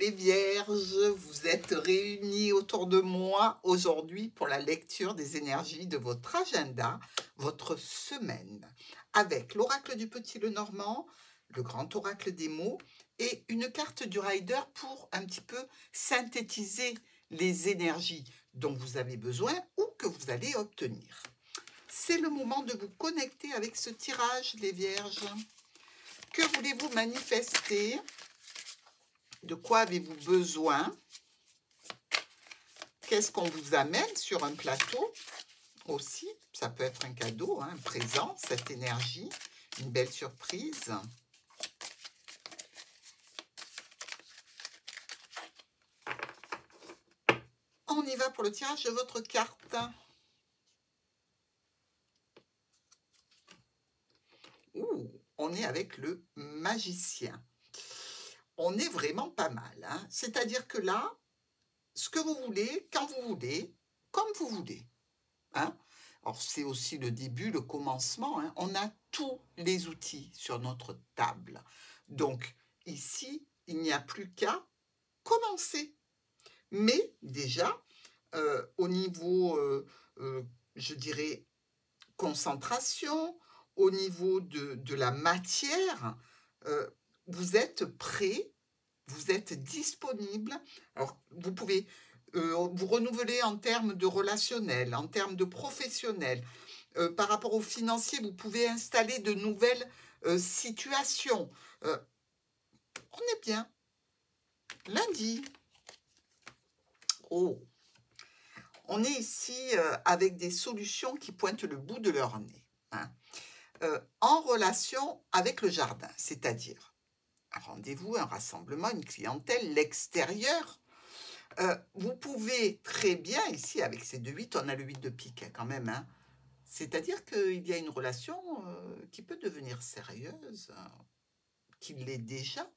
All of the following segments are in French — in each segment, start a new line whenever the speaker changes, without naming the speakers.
les Vierges, vous êtes réunis autour de moi aujourd'hui pour la lecture des énergies de votre agenda, votre semaine, avec l'oracle du Petit Lenormand, le grand oracle des mots et une carte du Rider pour un petit peu synthétiser les énergies dont vous avez besoin ou que vous allez obtenir. C'est le moment de vous connecter avec ce tirage, les Vierges. Que voulez-vous manifester? De quoi avez-vous besoin? Qu'est-ce qu'on vous amène sur un plateau aussi? Ça peut être un cadeau, un présent, cette énergie, une belle surprise. On y va pour le tirage de votre carte. Ouh, on est avec le magicien. On est vraiment pas mal, hein? C'est-à-dire que là, ce que vous voulez, quand vous voulez, comme vous voulez. Hein? Alors, c'est aussi le début, le commencement. Hein? On a tous les outils sur notre table. Donc, ici, il n'y a plus qu'à commencer. Mais déjà, au niveau, je dirais, concentration, au niveau de la matière, vous êtes prêt, vous êtes disponible. Alors, vous pouvez vous renouveler en termes de relationnel, en termes de professionnel. Par rapport au financier, vous pouvez installer de nouvelles situations. On est bien. Lundi. Oh. On est ici avec des solutions qui pointent le bout de leur nez. Hein. En relation avec le jardin, c'est-à-dire un rendez-vous, un rassemblement, une clientèle, l'extérieur. Vous pouvez très bien, ici, avec ces deux 8, on a le 8 de pique quand même, hein. C'est-à-dire qu'il y a une relation qui peut devenir sérieuse, qui l'est déjà,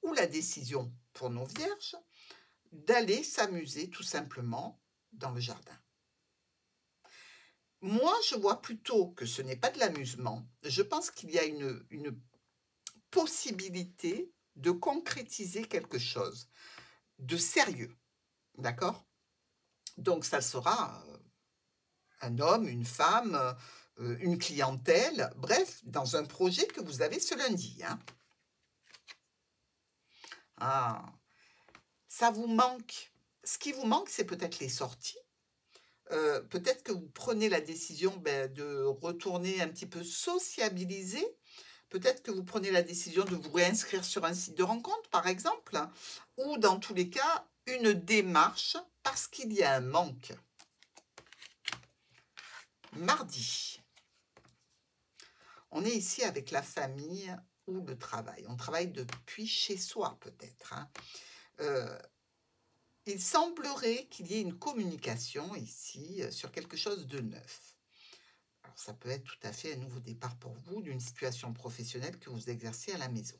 ou la décision pour nos vierges d'aller s'amuser tout simplement dans le jardin. Moi, je vois plutôt que ce n'est pas de l'amusement. Je pense qu'il y a une possibilité de concrétiser quelque chose de sérieux. D'accord? Donc, ça sera un homme, une femme, une clientèle, bref, dans un projet que vous avez ce lundi. Hein. Ah, ça vous manque. Ce qui vous manque, c'est peut-être les sorties. Peut-être que vous prenez la décision de retourner un petit peu sociabiliser. Peut-être que vous prenez la décision de vous réinscrire sur un site de rencontre, par exemple, ou dans tous les cas, une démarche parce qu'il y a un manque. Mardi, on est ici avec la famille ou le travail. On travaille depuis chez soi, peut-être. Hein. Il semblerait qu'il y ait une communication ici sur quelque chose de neuf. Alors, ça peut être tout à fait un nouveau départ pour vous d'une situation professionnelle que vous exercez à la maison.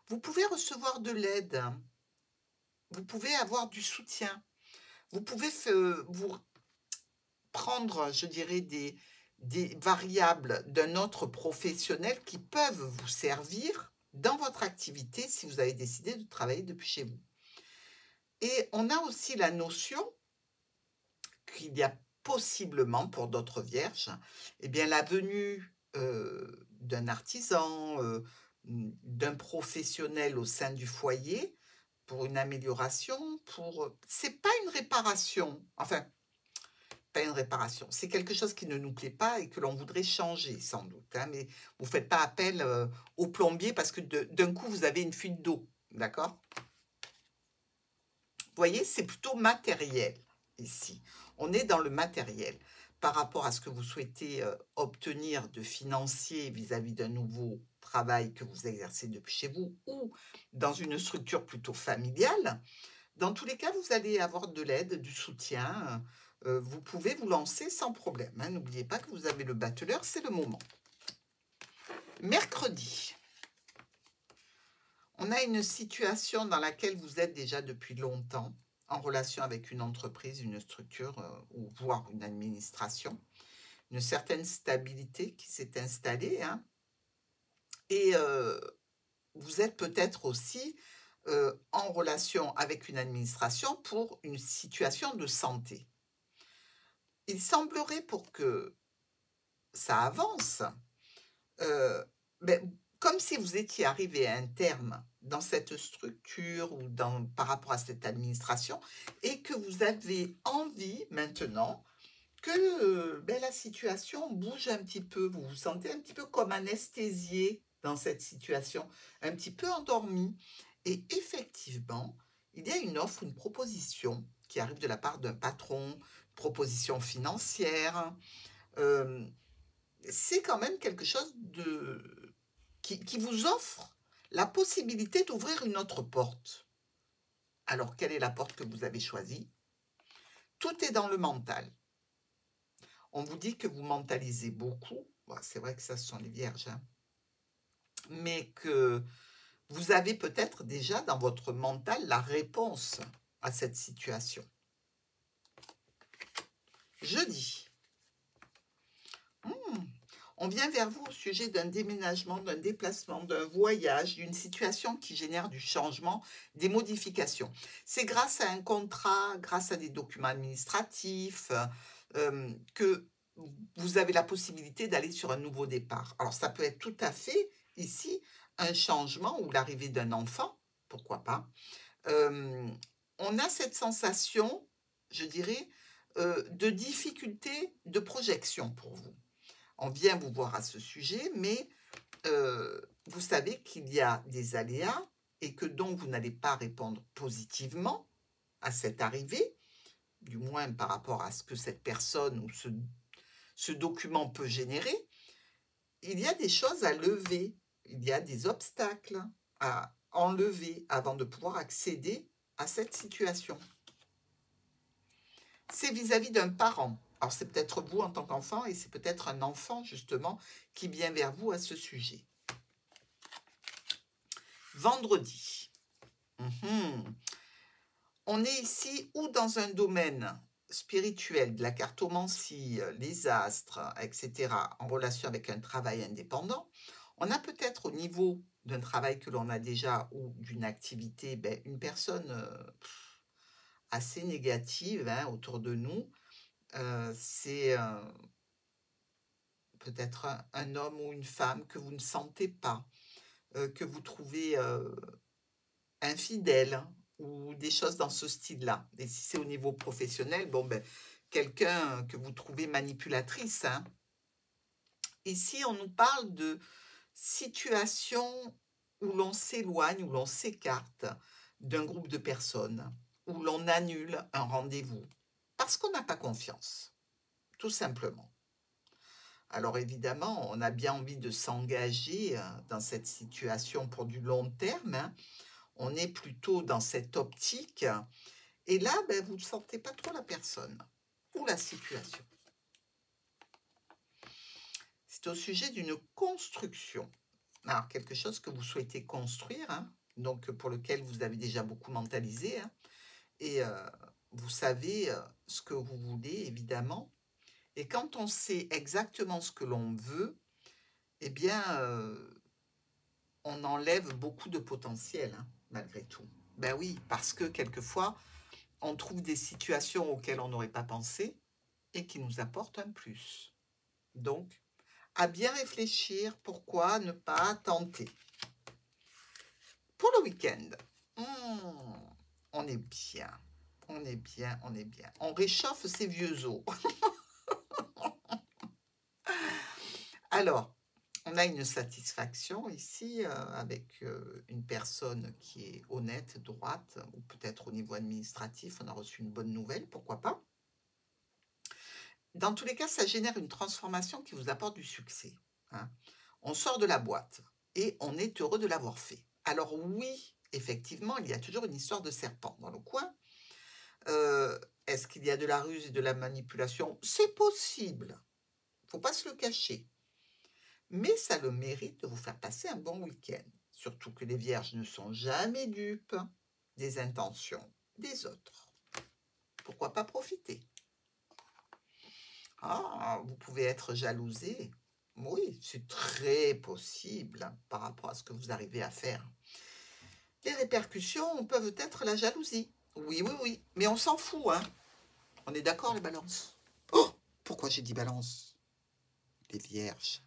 Vous pouvez recevoir de l'aide. Vous pouvez avoir du soutien. Vous pouvez vous prendre, je dirais, des variables d'un autre professionnel qui peuvent vous servir dans votre activité si vous avez décidé de travailler depuis chez vous. Et on a aussi la notion qu'il y a possiblement, pour d'autres vierges, eh bien, la venue d'un artisan, d'un professionnel au sein du foyer pour une amélioration, c'est pas une réparation, enfin, pas une réparation, c'est quelque chose qui ne nous plaît pas et que l'on voudrait changer sans doute, hein, mais vous ne faites pas appel au plombier parce que d'un coup, vous avez une fuite d'eau, d'accord? Vous voyez, c'est plutôt matériel ici. On est dans le matériel par rapport à ce que vous souhaitez obtenir de financier vis-à-vis d'un nouveau travail que vous exercez depuis chez vous ou dans une structure plutôt familiale. Dans tous les cas, vous allez avoir de l'aide, du soutien. Vous pouvez vous lancer sans problème. Hein. N'oubliez pas que vous avez le battleur, c'est le moment. Mercredi. On a une situation dans laquelle vous êtes déjà depuis longtemps, en relation avec une entreprise, une structure, ou voire une administration. Une certaine stabilité qui s'est installée. Hein. Et vous êtes peut-être aussi en relation avec une administration pour une situation de santé. Il semblerait pour que ça avance, heu, beh, comme si vous étiez arrivé à un terme dans cette structure ou par rapport à cette administration et que vous avez envie maintenant que, la situation bouge un petit peu. Vous vous sentez un petit peu comme anesthésié dans cette situation, un petit peu endormi et effectivement, il y a une offre, une proposition qui arrive de la part d'un patron, proposition financière, hem, c'est quand même quelque chose de qui vous offre la possibilité d'ouvrir une autre porte. Alors quelle est la porte que vous avez choisie? Tout est dans le mental. On vous dit que vous mentalisez beaucoup. Bah, c'est vrai que ça, ce sont les vierges, hein. Mais que vous avez peut-être déjà dans votre mental la réponse à cette situation. Jeudi, hmm, on vient vers vous au sujet d'un déménagement, d'un déplacement, d'un voyage, d'une situation qui génère du changement, des modifications. C'est grâce à un contrat, grâce à des documents administratifs, que vous avez la possibilité d'aller sur un nouveau départ. Alors ça peut être tout à fait ici un changement ou l'arrivée d'un enfant, pourquoi pas. Hem, on a cette sensation, je dirais, de difficulté de projection pour vous. On vient vous voir à ce sujet, mais vous savez qu'il y a des aléas et que donc vous n'allez pas répondre positivement à cette arrivée, du moins par rapport à ce que cette personne ou ce document peut générer. Il y a des choses à lever, il y a des obstacles à enlever avant de pouvoir accéder à cette situation. C'est vis-à-vis d'un parent. Alors c'est peut-être vous en tant qu'enfant et c'est peut-être un enfant justement qui vient vers vous à ce sujet. Vendredi. Mhm. On est ici ou dans un domaine spirituel, de la cartomancie, les astres, etc., en relation avec un travail indépendant. On a peut-être au niveau d'un travail que l'on a déjà ou d'une activité, une personne assez négative, hein, autour de nous. C'est peut-être un homme ou une femme que vous ne sentez pas, que vous trouvez infidèle ou des choses dans ce style-là. Et si c'est au niveau professionnel, bon, quelqu'un que vous trouvez manipulatrice, hein. Ici, on nous parle de situations où l'on s'éloigne, où l'on s'écarte d'un groupe de personnes, où l'on annule un rendez-vous, parce qu'on n'a pas confiance, tout simplement. Alors évidemment, on a bien envie de s'engager dans cette situation pour du long terme, hein. On est plutôt dans cette optique. Et là, vous ne sentez pas trop la personne ou la situation. C'est au sujet d'une construction. Alors, quelque chose que vous souhaitez construire, hein, donc pour lequel vous avez déjà beaucoup mentalisé, hein, et vous savez ce que vous voulez, évidemment. Et quand on sait exactement ce que l'on veut, eh bien, on enlève beaucoup de potentiel, hein, malgré tout. Ben oui, parce que quelquefois, on trouve des situations auxquelles on n'aurait pas pensé et qui nous apportent un plus. Donc, à bien réfléchir, pourquoi ne pas tenter. Pour le week-end, on est bien, on est bien, on est bien. On réchauffe ses vieux os. Alors, on a une satisfaction ici avec une personne qui est honnête, droite, ou peut-être au niveau administratif, on a reçu une bonne nouvelle, pourquoi pas. Dans tous les cas, ça génère une transformation qui vous apporte du succès, hein. On sort de la boîte et on est heureux de l'avoir fait. Alors oui, effectivement, il y a toujours une histoire de serpent dans le coin. Est-ce qu'il y a de la ruse et de la manipulation? C'est possible, faut pas se le cacher. Mais ça a le mérite de vous faire passer un bon week-end. Surtout que les vierges ne sont jamais dupes des intentions des autres. Pourquoi pas profiter? Ah, vous pouvez être jalousé. Oui, c'est très possible par rapport à ce que vous arrivez à faire. Les répercussions peuvent être la jalousie. Oui, oui, oui, mais on s'en fout, hein. On est d'accord, les balances? Oh! Pourquoi j'ai dit balance? Les vierges.